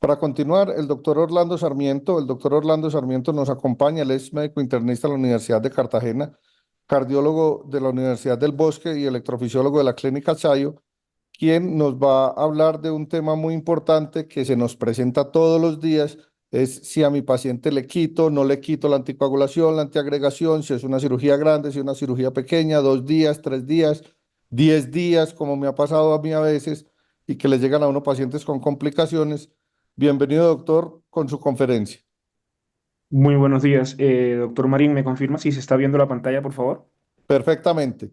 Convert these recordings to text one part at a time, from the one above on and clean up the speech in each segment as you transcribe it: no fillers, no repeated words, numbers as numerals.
Para continuar, el doctor Orlando Sarmiento. El doctor Orlando Sarmiento nos acompaña. Él es médico internista de la Universidad de Cartagena, cardiólogo de la Universidad del Bosque y electrofisiólogo de la Clínica Sayo, quien nos va a hablar de un tema muy importante que se nos presenta todos los días. Es si a mi paciente le quito, no le quito la anticoagulación, la antiagregación, si es una cirugía grande, si es una cirugía pequeña, 2 días, 3 días, 10 días, como me ha pasado a mí a veces, y que le llegan a uno pacientes con complicaciones. Bienvenido, doctor, con su conferencia. Muy buenos días. Doctor Marín, ¿me confirma si se está viendo la pantalla, por favor? Perfectamente.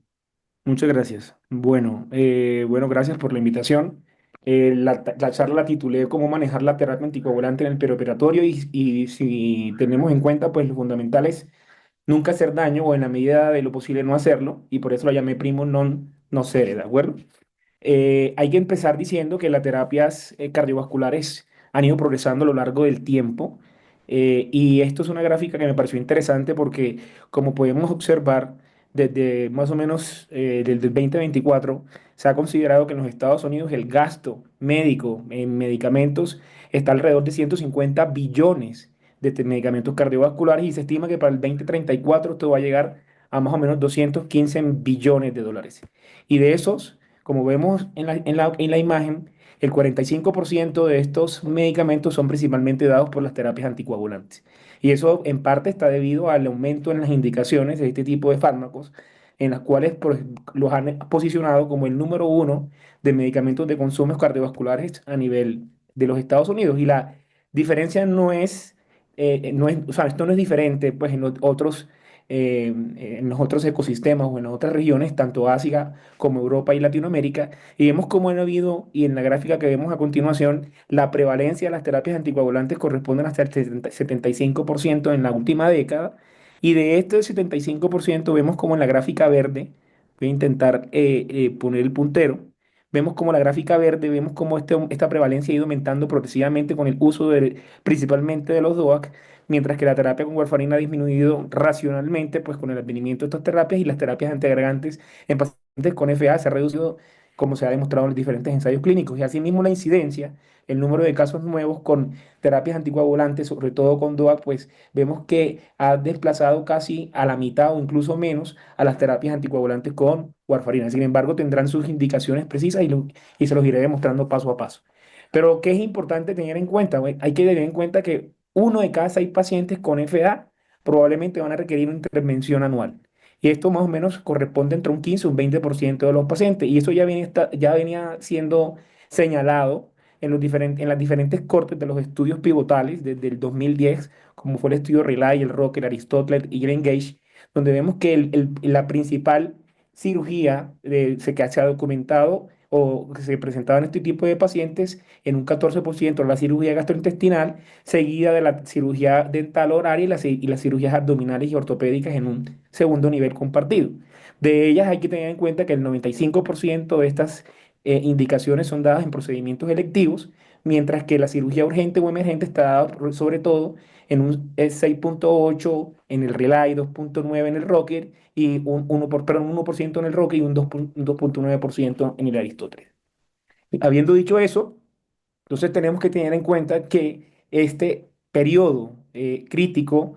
Muchas gracias. Bueno, gracias por la invitación. La charla la titulé Cómo manejar la terapia anticoagulante en el perioperatorio y si tenemos en cuenta, pues lo fundamental es nunca hacer daño o en la medida de lo posible no hacerlo y por eso la llamé primo non nocere, ¿de acuerdo? Hay que empezar diciendo que las terapias cardiovasculares han ido progresando a lo largo del tiempo y esto es una gráfica que me pareció interesante porque como podemos observar desde más o menos desde el 2024 se ha considerado que en los Estados Unidos el gasto médico en medicamentos está alrededor de 150 billones de medicamentos cardiovasculares y se estima que para el 2034 esto va a llegar a más o menos 215 billones de dólares. Y de esos como vemos en la imagen, el 45% de estos medicamentos son principalmente dados por las terapias anticoagulantes. Y eso en parte está debido al aumento en las indicaciones de este tipo de fármacos, en las cuales los han posicionado como el número uno de medicamentos de consumo cardiovasculares a nivel de los Estados Unidos. Y la diferencia o sea, esto no es diferente pues, en los otros ecosistemas o en las otras regiones, tanto Asia como Europa y Latinoamérica, y vemos cómo han habido, y en la gráfica que vemos a continuación, la prevalencia de las terapias anticoagulantes corresponden hasta el 75% en la última década, y de este 75% vemos como en la gráfica verde, voy a intentar poner el puntero, vemos como la gráfica verde, vemos cómo esta prevalencia ha ido aumentando progresivamente con el uso principalmente de los DOAC, mientras que la terapia con warfarina ha disminuido racionalmente, pues con el advenimiento de estas terapias y las terapias antiagregantes en pacientes con FA se ha reducido, como se ha demostrado en los diferentes ensayos clínicos. Y asimismo la incidencia, el número de casos nuevos con terapias anticoagulantes, sobre todo con DOAC, pues vemos que ha desplazado casi a la mitad o incluso menos a las terapias anticoagulantes con warfarina. Sin embargo, tendrán sus indicaciones precisas y se los iré demostrando paso a paso. Pero, ¿qué es importante tener en cuenta? Bueno, hay que tener en cuenta que uno de cada 6 pacientes con FA probablemente van a requerir una intervención anual. Y esto más o menos corresponde entre un 15 y un 20% de los pacientes. Y eso ya venía siendo señalado en las diferentes cortes de los estudios pivotales desde el 2010, como fue el estudio Relay, el Rocker, Aristotle y el Engage, donde vemos que la principal cirugía que se ha documentado o que se presentaba en este tipo de pacientes en un 14% la cirugía gastrointestinal, seguida de la cirugía dental horaria y las cirugías abdominales y ortopédicas en un segundo nivel compartido. De ellas hay que tener en cuenta que el 95% de estas indicaciones son dadas en procedimientos electivos, mientras que la cirugía urgente o emergente está dada sobre todo en un 6,8 en el Relay, 2,9 en el Rocker y perdón, un 1% en el Rocker y un 2,9% en el Aristóteles. Habiendo dicho eso, entonces tenemos que tener en cuenta que este periodo crítico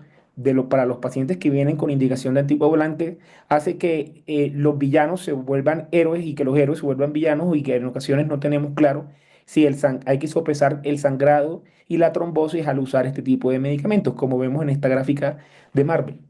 para los pacientes que vienen con indicación de anticoagulante hace que los villanos se vuelvan héroes y que los héroes se vuelvan villanos y que en ocasiones no tenemos claro si hay que sopesar el sangrado y la trombosis al usar este tipo de medicamentos, como vemos en esta gráfica de Marvel.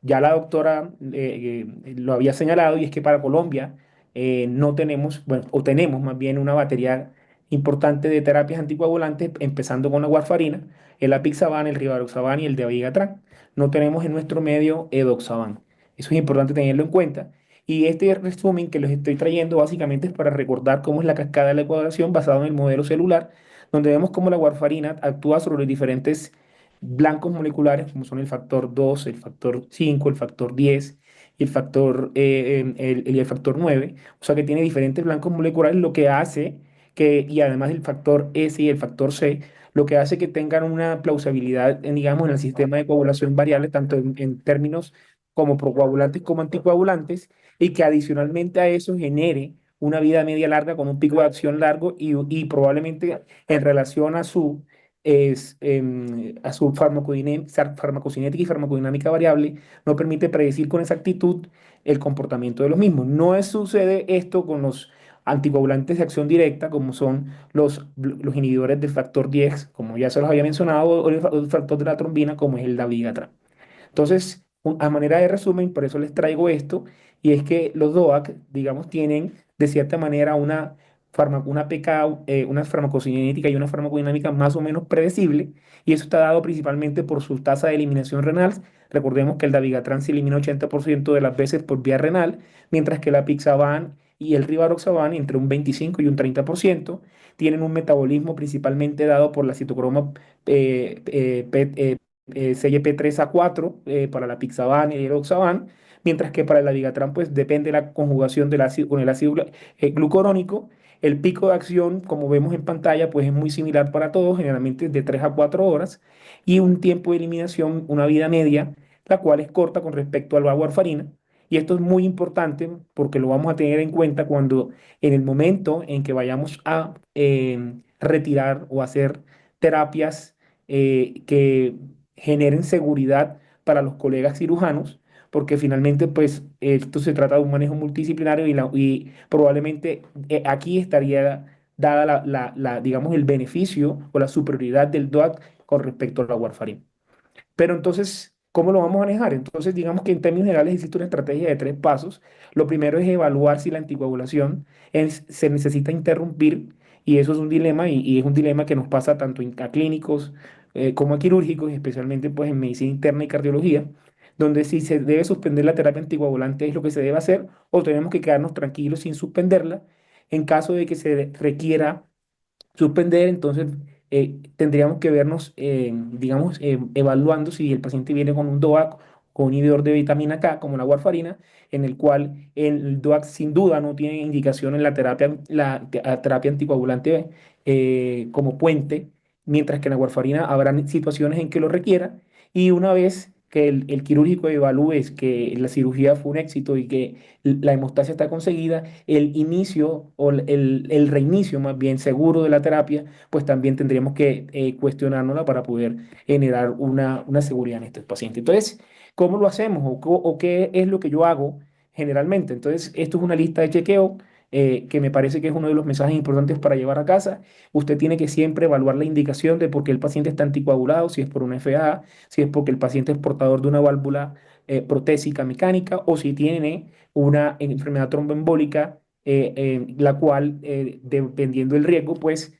Ya la doctora lo había señalado y es que para Colombia no tenemos, bueno, o tenemos más bien una batería importante de terapias anticoagulantes, empezando con la warfarina, el apixaban, el rivaroxaban y el dabigatran. No tenemos en nuestro medio edoxaban. Eso es importante tenerlo en cuenta. Y este resumen que les estoy trayendo básicamente es para recordar cómo es la cascada de la coagulación basado en el modelo celular, donde vemos cómo la warfarina actúa sobre los diferentes blancos moleculares, como son el factor 2, el factor 5, el factor 10 y el factor 9. O sea que tiene diferentes blancos moleculares, lo que hace y además el factor S y el factor C, lo que hace que tengan una plausibilidad, digamos, en el sistema de coagulación variable, tanto en términos como procoagulantes como anticoagulantes, y que adicionalmente a eso genere una vida media larga con un pico de acción largo y probablemente en relación a su a su farmacocinética y farmacodinámica variable, no permite predecir con exactitud el comportamiento de los mismos. Sucede esto con los anticoagulantes de acción directa, como son los inhibidores del factor 10, como ya se los había mencionado, o el factor de la trombina, como es el dabigatran. Entonces, a manera de resumen, por eso les traigo esto, y es que los DOAC, digamos, tienen de cierta manera una PK, una farmacocinética y una farmacodinámica más o menos predecible, y eso está dado principalmente por su tasa de eliminación renal. Recordemos que el dabigatran se elimina 80% de las veces por vía renal, mientras que la apixaban y el rivaroxaban entre un 25 y un 30% tienen un metabolismo principalmente dado por la citocroma CYP3A4 para la Pixaban y el Oxaban, mientras que para el Abigatran pues depende de la conjugación del ácido, con el ácido glucurónico. El pico de acción, como vemos en pantalla, pues es muy similar para todos, generalmente de 3 a 4 horas, y un tiempo de eliminación, una vida media, la cual es corta con respecto a la warfarina. Y esto es muy importante porque lo vamos a tener en cuenta cuando en el momento en que vayamos a retirar o hacer terapias que generen seguridad para los colegas cirujanos, porque finalmente pues esto se trata de un manejo multidisciplinario y probablemente aquí estaría dada digamos, el beneficio o la superioridad del DOAC con respecto a la warfarin. Pero entonces, ¿cómo lo vamos a manejar? Entonces, digamos que en términos generales existe una estrategia de 3 pasos. Lo primero es evaluar si la anticoagulación se necesita interrumpir, y eso es un dilema, y es un dilema que nos pasa tanto a clínicos como a quirúrgicos, especialmente pues en medicina interna y cardiología, donde si se debe suspender la terapia anticoagulante es lo que se debe hacer, o tenemos que quedarnos tranquilos sin suspenderla. En caso de que se requiera suspender, entonces tendríamos que vernos, digamos, evaluando si el paciente viene con un DOAC, con un inhibidor de vitamina K, como la warfarina, en el cual el DOAC sin duda no tiene indicación en la terapia anticoagulante como puente, mientras que en la warfarina habrá situaciones en que lo requiera, y una vez que el quirúrgico evalúe que la cirugía fue un éxito y que la hemostasia está conseguida, el inicio o el reinicio más bien seguro de la terapia, pues también tendríamos que cuestionárnosla para poder generar una seguridad en estos pacientes. Entonces, ¿cómo lo hacemos o qué es lo que yo hago generalmente? Entonces, esto es una lista de chequeo. Que me parece que es uno de los mensajes importantes para llevar a casa. Usted tiene que siempre evaluar la indicación de por qué el paciente está anticoagulado, si es por una FA, si es porque el paciente es portador de una válvula protésica mecánica, o si tiene una enfermedad tromboembólica, la cual, dependiendo del riesgo, pues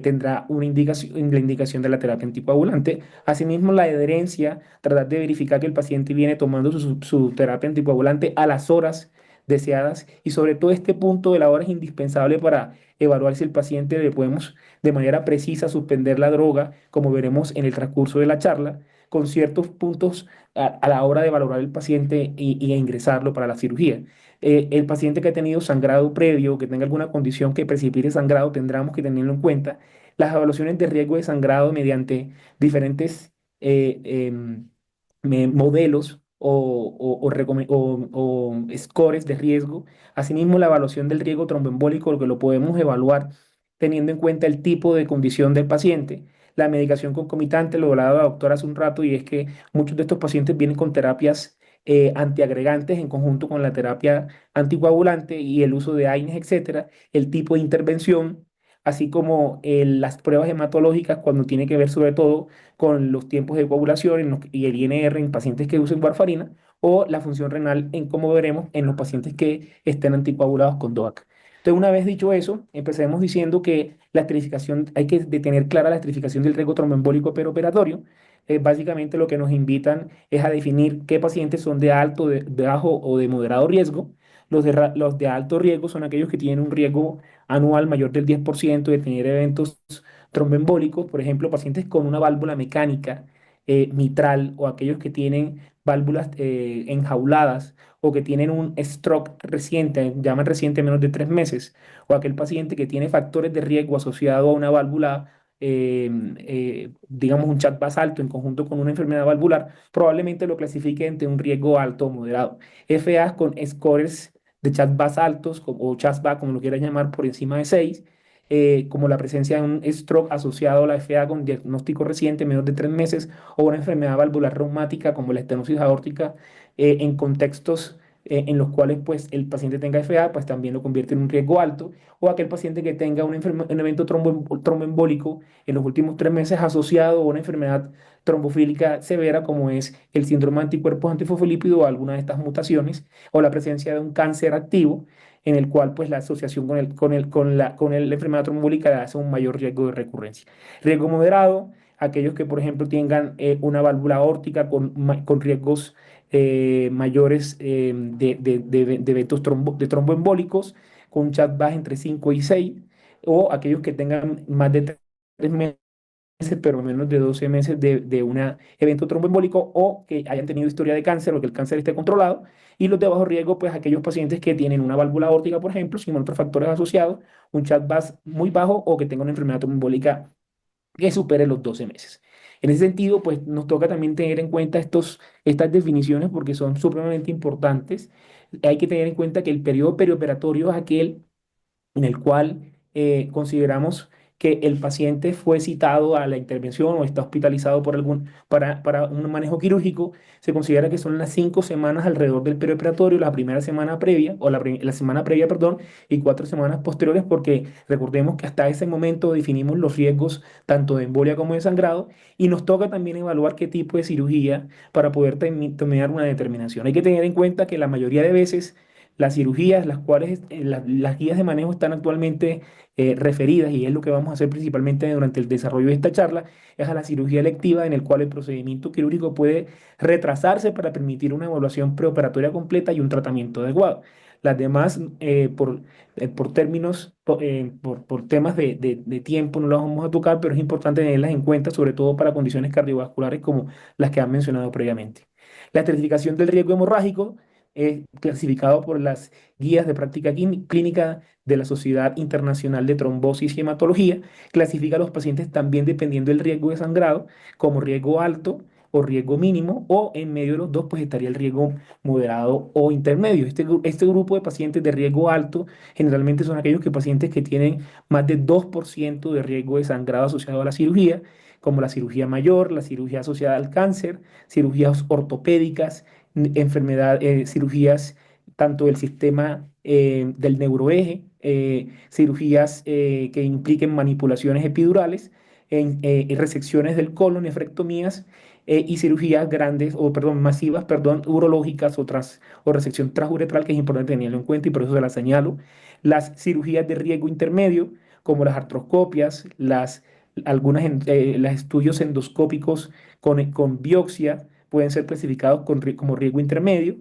tendrá la indicación de la terapia anticoagulante. Asimismo, la adherencia, tratar de verificar que el paciente viene tomando su terapia anticoagulante a las horas deseadas, y sobre todo este punto de la hora es indispensable para evaluar si el paciente le podemos de manera precisa suspender la droga, como veremos en el transcurso de la charla, con ciertos puntos a la hora de valorar el paciente y ingresarlo para la cirugía. El paciente que ha tenido sangrado previo, que tenga alguna condición que precipite sangrado, tendremos que tenerlo en cuenta. Las evaluaciones de riesgo de sangrado mediante diferentes modelos o scores de riesgo. Asimismo, la evaluación del riesgo tromboembólico, lo que lo podemos evaluar teniendo en cuenta el tipo de condición del paciente. La medicación concomitante, lo hablaba la doctora hace un rato, y es que muchos de estos pacientes vienen con terapias antiagregantes en conjunto con la terapia anticoagulante y el uso de AINES, etcétera, el tipo de intervención, así como las pruebas hematológicas cuando tiene que ver sobre todo con los tiempos de coagulación y el INR en pacientes que usen warfarina, o la función renal, en como veremos en los pacientes que estén anticoagulados con DOAC. Entonces, una vez dicho eso, empecemos diciendo que la estratificación, hay que tener clara la estratificación del riesgo tromboembólico peroperatorio. Básicamente lo que nos invitan es a definir qué pacientes son de alto, de bajo o de moderado riesgo. Los de alto riesgo son aquellos que tienen un riesgo anual mayor del 10% de tener eventos tromboembólicos, por ejemplo, pacientes con una válvula mecánica mitral, o aquellos que tienen válvulas enjauladas, o que tienen un stroke reciente, llaman reciente menos de 3 meses, o aquel paciente que tiene factores de riesgo asociado a una válvula, digamos un chat alto en conjunto con una enfermedad valvular, probablemente lo clasifique entre un riesgo alto o moderado. FA con scores de chat altos o chat como lo quieran llamar, por encima de 6, como la presencia de un stroke asociado a la FA con diagnóstico reciente, menos de 3 meses, o una enfermedad valvular reumática como la estenosis aórtica, en contextos en los cuales pues, el paciente tenga FA, pues también lo convierte en un riesgo alto, o aquel paciente que tenga un evento tromboembólico en los últimos 3 meses asociado a una enfermedad trombofílica severa como es el síndrome de anticuerpos antifosfolípidos o alguna de estas mutaciones, o la presencia de un cáncer activo en el cual pues la asociación con la enfermedad trombólica hace un mayor riesgo de recurrencia. Riesgo moderado, aquellos que por ejemplo tengan una válvula aórtica con riesgos mayores de eventos de tromboembólicos, con un chat bajo entre 5 y 6, o aquellos que tengan más de 3 meses pero menos de 12 meses de un evento tromboembólico o que hayan tenido historia de cáncer o que el cáncer esté controlado. Y los de bajo riesgo, pues aquellos pacientes que tienen una válvula aórtica, por ejemplo, sin otros factores asociados, un chat VAS muy bajo o que tengan una enfermedad tromboembólica que supere los 12 meses. En ese sentido, pues nos toca también tener en cuenta estas definiciones porque son supremamente importantes. Hay que tener en cuenta que el periodo perioperatorio es aquel en el cual consideramos que el paciente fue citado a la intervención o está hospitalizado para un manejo quirúrgico. Se considera que son las 5 semanas alrededor del perioperatorio, la primera semana previa, o la semana previa, perdón, y 4 semanas posteriores, porque recordemos que hasta ese momento definimos los riesgos tanto de embolia como de sangrado, y nos toca también evaluar qué tipo de cirugía para poder tomar una determinación. Hay que tener en cuenta que la mayoría de veces las cirugías, las cuales las guías de manejo están actualmente referidas, y es lo que vamos a hacer principalmente durante el desarrollo de esta charla, es a la cirugía electiva, en el cual el procedimiento quirúrgico puede retrasarse para permitir una evaluación preoperatoria completa y un tratamiento adecuado. Las demás, por términos, por temas de tiempo, no las vamos a tocar, pero es importante tenerlas en cuenta, sobre todo para condiciones cardiovasculares como las que han mencionado previamente. La estratificación del riesgo hemorrágico clasificado por las guías de práctica clínica de la Sociedad Internacional de Trombosis y Hematología, clasifica a los pacientes también dependiendo del riesgo de sangrado, como riesgo alto o riesgo mínimo, o en medio de los dos, pues estaría el riesgo moderado o intermedio. Este grupo de pacientes de riesgo alto generalmente son aquellos pacientes que tienen más de 2% de riesgo de sangrado asociado a la cirugía, como la cirugía mayor, la cirugía asociada al cáncer, cirugías ortopédicas, cirugías tanto del sistema del neuroeje, cirugías que impliquen manipulaciones epidurales, resecciones del colon, nefrectomías, y cirugías grandes, o perdón, masivas, perdón, urológicas o resección transuretral, que es importante tenerlo en cuenta y por eso se la señalo. Las cirugías de riesgo intermedio, como las artroscopias, los estudios endoscópicos con biopsia, pueden ser clasificados como riesgo intermedio,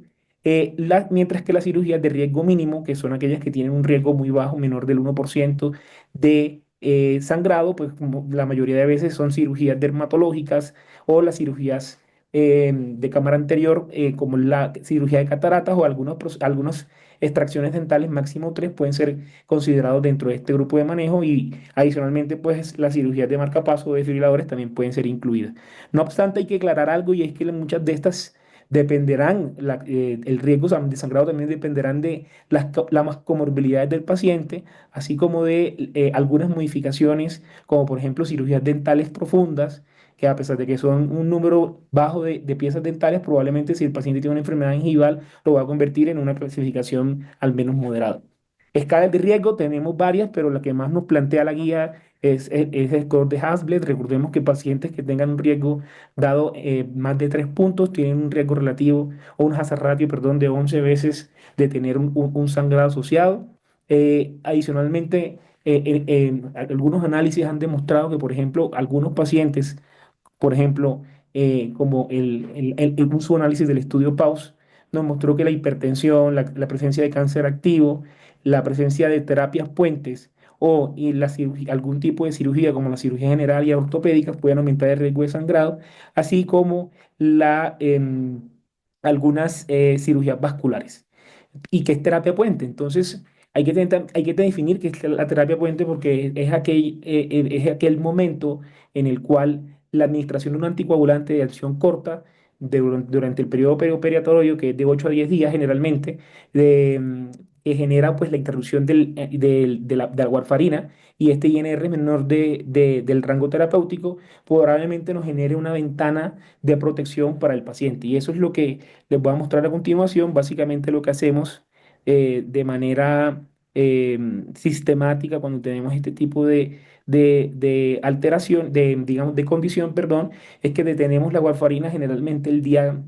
mientras que las cirugías de riesgo mínimo, que son aquellas que tienen un riesgo muy bajo, menor del 1% de sangrado, pues como la mayoría de veces son cirugías dermatológicas o las cirugías de cámara anterior, como la cirugía de cataratas o algunas extracciones dentales, máximo 3, pueden ser considerados dentro de este grupo de manejo, y adicionalmente pues las cirugías de marcapaso o desfibriladores también pueden ser incluidas. No obstante, hay que aclarar algo, y es que muchas de estas dependerán, el riesgo de sangrado también dependerán de las comorbilidades del paciente, así como de algunas modificaciones, como por ejemplo cirugías dentales profundas, que a pesar de que son un número bajo de piezas dentales, probablemente si el paciente tiene una enfermedad gingival, lo va a convertir en una clasificación al menos moderada. Escalas de riesgo tenemos varias, pero la que más nos plantea la guía es el score de Hasbled. Recordemos que pacientes que tengan un riesgo dado más de 3 puntos tienen un riesgo relativo o un hazard ratio, perdón, de 11 veces de tener un sangrado asociado. Adicionalmente, algunos análisis han demostrado que, por ejemplo, algunos pacientes, por ejemplo, como un subanálisis del estudio PAUS, nos mostró que la hipertensión, la presencia de cáncer activo, la presencia de terapias puentes algún tipo de cirugía como la cirugía general y ortopédica pueden aumentar el riesgo de sangrado, así como algunas cirugías vasculares. ¿Y qué es terapia puente? Entonces, hay que definir qué es la terapia puente, porque es aquel momento en el cual la administración de un anticoagulante de acción corta durante el periodo perioperiatorio, que es de 8 a 10 días generalmente, genera pues la interrupción de la warfarina y este INR menor del rango terapéutico probablemente nos genere una ventana de protección para el paciente. Y eso es lo que les voy a mostrar a continuación. Básicamente lo que hacemos de manera sistemática cuando tenemos este tipo de alteración, digamos, de condición, perdón, es que detenemos la warfarina generalmente el día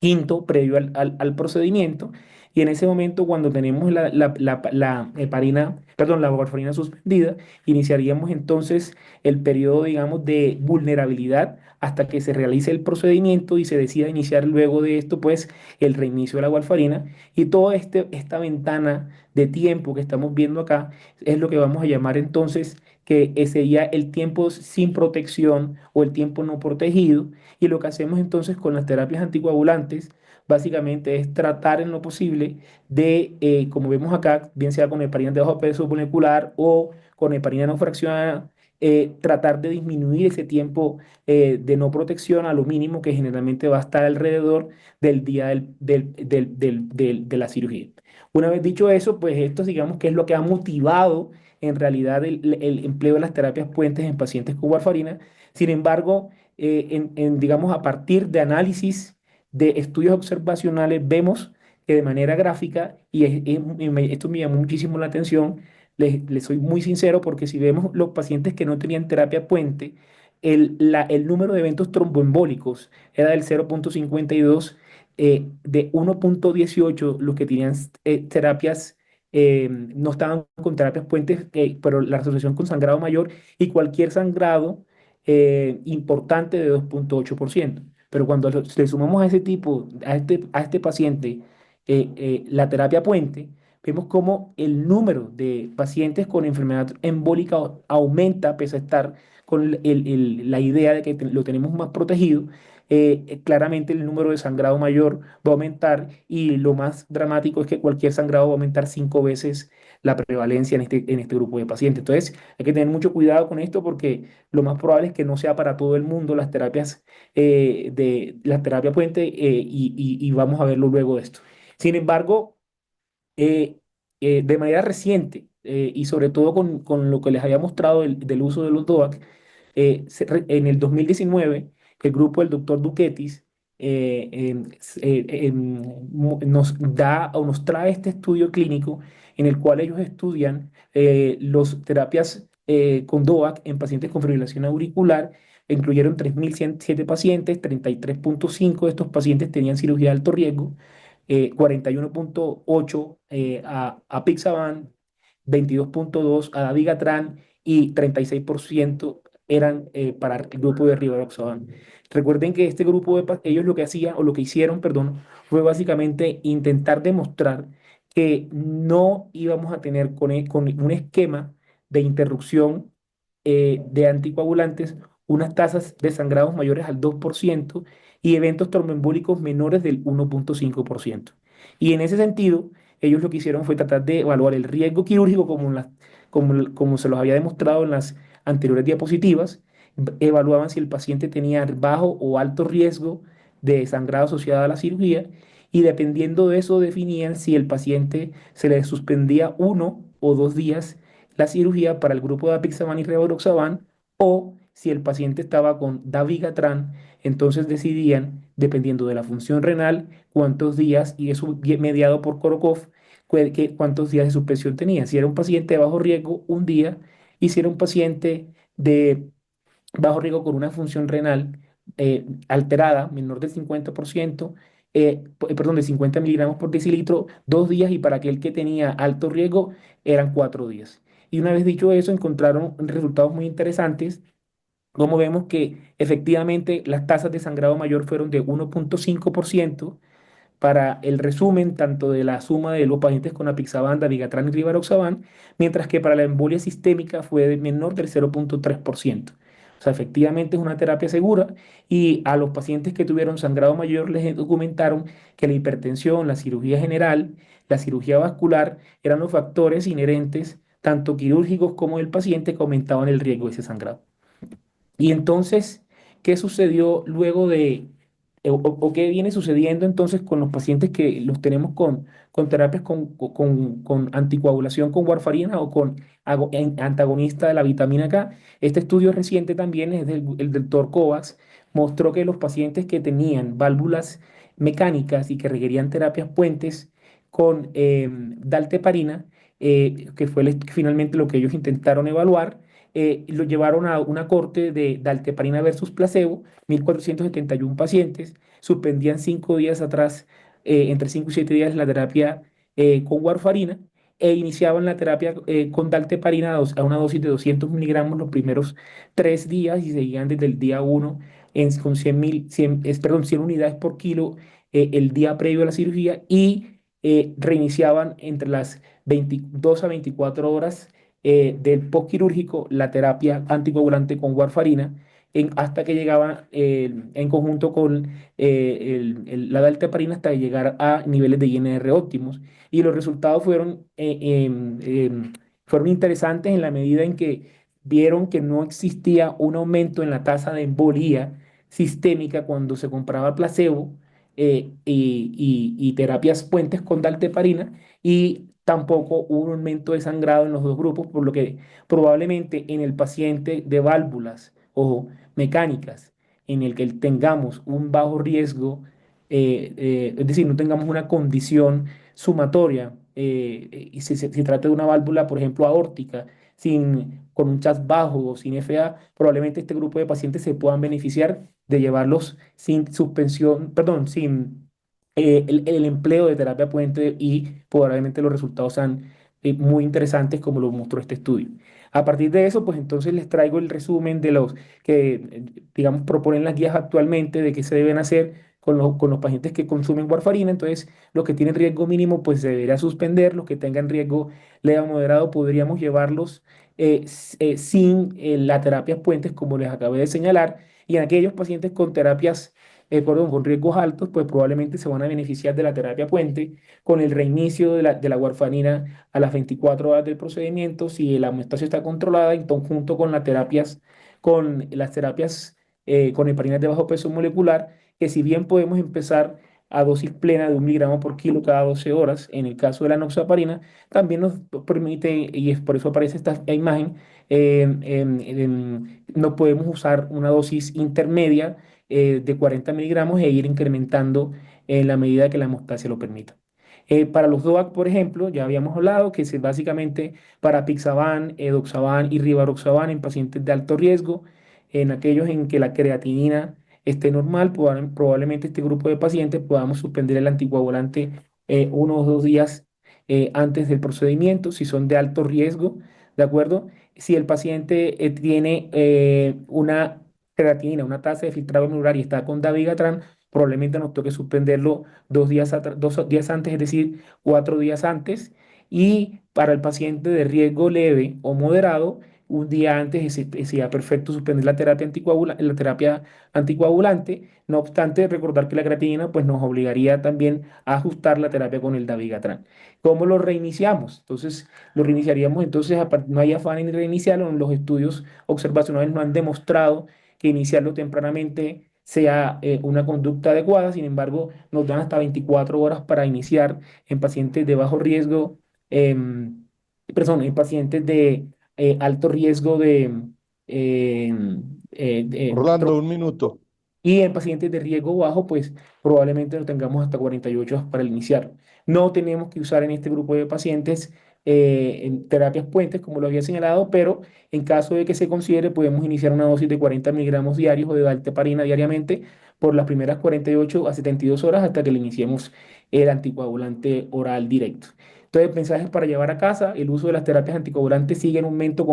quinto previo al procedimiento. Y en ese momento, cuando tenemos la heparina, perdón, la warfarina suspendida, iniciaríamos entonces el periodo, digamos, de vulnerabilidad hasta que se realice el procedimiento y se decida iniciar luego de esto, pues, el reinicio de la warfarina. Y toda esta ventana de tiempo que estamos viendo acá es lo que vamos a llamar entonces que sería el tiempo sin protección o el tiempo no protegido. Y lo que hacemos entonces con las terapias anticoagulantes, básicamente es tratar en lo posible de, como vemos acá, bien sea con heparina de bajo peso molecular o con heparina no fraccionada, tratar de disminuir ese tiempo de no protección a lo mínimo que generalmente va a estar alrededor del día de la cirugía. Una vez dicho eso, pues esto digamos que es lo que ha motivado en realidad el empleo de las terapias puentes en pacientes con warfarina. Sin embargo, digamos, a partir de análisis de estudios observacionales, vemos que de manera gráfica, y esto me llamó muchísimo la atención, les soy muy sincero, porque si vemos los pacientes que no tenían terapia puente, el número de eventos tromboembólicos era del 0,52, de 1,18 los que tenían terapias, no estaban con terapias puentes, pero la asociación con sangrado mayor y cualquier sangrado importante de 2,8%. Pero cuando le sumamos a ese tipo, a este paciente, la terapia puente, vemos cómo el número de pacientes con enfermedad embólica aumenta, pese a estar con la idea de que lo tenemos más protegido. Claramente el número de sangrado mayor va a aumentar y lo más dramático es que cualquier sangrado va a aumentar 5 veces la prevalencia en este grupo de pacientes. Entonces hay que tener mucho cuidado con esto porque lo más probable es que no sea para todo el mundo las terapias de la terapia puente, y vamos a verlo luego de esto. Sin embargo, eh, de manera reciente, y sobre todo con lo que les había mostrado del uso de los DOAC, en el 2019, el grupo del doctor Duquetis nos da o nos trae este estudio clínico en el cual ellos estudian las terapias con DOAC en pacientes con fibrilación auricular. Incluyeron 3.107 pacientes, 33,5 de estos pacientes tenían cirugía de alto riesgo, 41,8 a Pixaban, 22,2 a Dabigatran y 36% eran para el grupo de Rivaroxaban. Recuerden que este grupo ellos lo que hacían, o lo que hicieron, perdón, fue básicamente intentar demostrar que no íbamos a tener con un esquema de interrupción de anticoagulantes unas tasas de sangrados mayores al 2% y eventos tromboembólicos menores del 1,5%. Y en ese sentido, ellos lo que hicieron fue tratar de evaluar el riesgo quirúrgico como se los había demostrado en las anteriores diapositivas. Evaluaban si el paciente tenía bajo o alto riesgo de sangrado asociado a la cirugía, y dependiendo de eso definían si el paciente se le suspendía 1 o 2 días la cirugía para el grupo de apixaban y rivaroxaban, o si el paciente estaba con dabigatran, entonces decidían, dependiendo de la función renal, cuántos días, y eso mediado por Korokov, cuántos días de suspensión tenía. Si era un paciente de bajo riesgo, un día, y si era un paciente de bajo riesgo con una función renal alterada, menor del 50%, perdón, de 50 miligramos por decilitro, 2 días, y para aquel que tenía alto riesgo eran 4 días. Y una vez dicho eso, encontraron resultados muy interesantes, como vemos que efectivamente las tasas de sangrado mayor fueron de 1,5% para el resumen tanto de la suma de los pacientes con apixaban, dabigatran y rivaroxaban, mientras que para la embolia sistémica fue menor del 0,3%. O sea, efectivamente es una terapia segura, y a los pacientes que tuvieron sangrado mayor les documentaron que la hipertensión, la cirugía general, la cirugía vascular eran los factores inherentes, tanto quirúrgicos como del paciente, que aumentaban el riesgo de ese sangrado. Y entonces, ¿qué sucedió luego o qué viene sucediendo entonces con los pacientes que los tenemos con terapias con anticoagulación con warfarina o con antagonista de la vitamina K. Este estudio reciente también es el del doctor Kovacs, mostró que los pacientes que tenían válvulas mecánicas y que requerían terapias puentes con dalteparina, que fue finalmente lo que ellos intentaron evaluar, lo llevaron a una corte de dalteparina versus placebo, 1.471 pacientes, suspendían 5 días atrás, entre 5 y 7 días, la terapia con warfarina e iniciaban la terapia con dalteparina a una dosis de 200 miligramos los primeros 3 días y seguían desde el día 1 con 100 unidades por kilo el día previo a la cirugía y reiniciaban entre las 22 a 24 horas del postquirúrgico la terapia anticoagulante con warfarina hasta que llegaba en conjunto con la dalteparina hasta llegar a niveles de INR óptimos. Y los resultados fueron interesantes en la medida en que vieron que no existía un aumento en la tasa de embolía sistémica cuando se compraba placebo y terapias puentes con dalteparina y tampoco hubo un aumento de sangrado en los dos grupos, por lo que probablemente en el paciente de válvulas, ojo, mecánicas, en el que tengamos un bajo riesgo, es decir, no tengamos una condición sumatoria, y si trata de una válvula, por ejemplo, aórtica, con un CHAS bajo o sin FA, probablemente este grupo de pacientes se puedan beneficiar de llevarlos sin suspensión, perdón, sin el empleo de terapia puente y probablemente los resultados sean muy interesantes como lo mostró este estudio. A partir de eso, pues entonces les traigo el resumen de los que, digamos, proponen las guías actualmente de qué se deben hacer con los pacientes que consumen warfarina. Entonces, los que tienen riesgo mínimo, pues se debería suspender. Los que tengan riesgo leve a moderado, podríamos llevarlos sin la terapia puentes, como les acabé de señalar. Y en aquellos pacientes con terapias, perdón, con riesgos altos, pues probablemente se van a beneficiar de la terapia puente con el reinicio de la warfarina a las 24 horas del procedimiento, si la hemostasia está controlada, en conjunto con las terapias con heparinas de bajo peso molecular, que si bien podemos empezar a dosis plena de 1 miligramo por kilo cada 12 horas, en el caso de la noxaparina, también nos permite, y es por eso aparece esta imagen, no podemos usar una dosis intermedia de 40 miligramos e ir incrementando en la medida que la hemostasia lo permita. Para los DOAC, por ejemplo, ya habíamos hablado que es básicamente para Pixaban, Edoxaban y Rivaroxaban en pacientes de alto riesgo, en aquellos en que la creatinina esté normal, probablemente este grupo de pacientes podamos suspender el anticoagulante 1 o 2 días antes del procedimiento, si son de alto riesgo, ¿de acuerdo? Si el paciente tiene una creatinina, una tasa de filtrado glomerular y está con dabigatran, probablemente nos toque suspenderlo 2 días antes, es decir, 4 días antes. Y para el paciente de riesgo leve o moderado, un día antes sería perfecto suspender la terapia anticoagulante. No obstante, recordar que la creatinina pues, nos obligaría también a ajustar la terapia con el dabigatran. ¿Cómo lo reiniciamos? Entonces, lo reiniciaríamos, entonces no hay afán en reiniciarlo. Los estudios observacionales no han demostrado que iniciarlo tempranamente sea una conducta adecuada. Sin embargo, nos dan hasta 24 horas para iniciar en pacientes de bajo riesgo, en pacientes de alto riesgo de Orlando, un minuto. y en pacientes de riesgo bajo, pues probablemente lo tengamos hasta 48 horas para iniciar. No tenemos que usar en este grupo de pacientes en terapias puentes, como lo había señalado, pero en caso de que se considere, podemos iniciar una dosis de 40 miligramos diarios o de dalteparina diariamente por las primeras 48 a 72 horas hasta que le iniciemos el anticoagulante oral directo. Entonces, mensajes para llevar a casa: el uso de las terapias anticoagulantes sigue en un aumento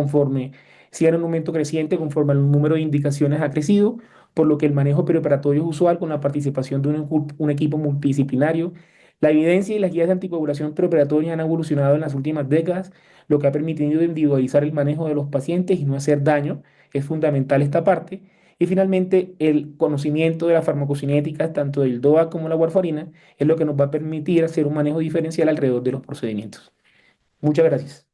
creciente conforme el número de indicaciones ha crecido, por lo que el manejo perioperatorio es usual con la participación de un equipo multidisciplinario. La evidencia y las guías de anticoagulación preoperatoria han evolucionado en las últimas décadas, lo que ha permitido individualizar el manejo de los pacientes y no hacer daño. Es fundamental esta parte. Y finalmente, el conocimiento de la farmacocinética, tanto del DOA como la warfarina, es lo que nos va a permitir hacer un manejo diferencial alrededor de los procedimientos. Muchas gracias.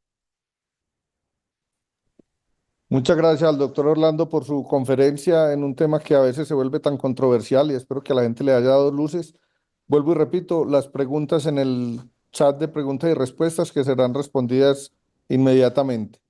Muchas gracias al doctor Orlando por su conferencia en un tema que a veces se vuelve tan controversial y espero que a la gente le haya dado luces. Vuelvo y repito, las preguntas en el chat de preguntas y respuestas que serán respondidas inmediatamente.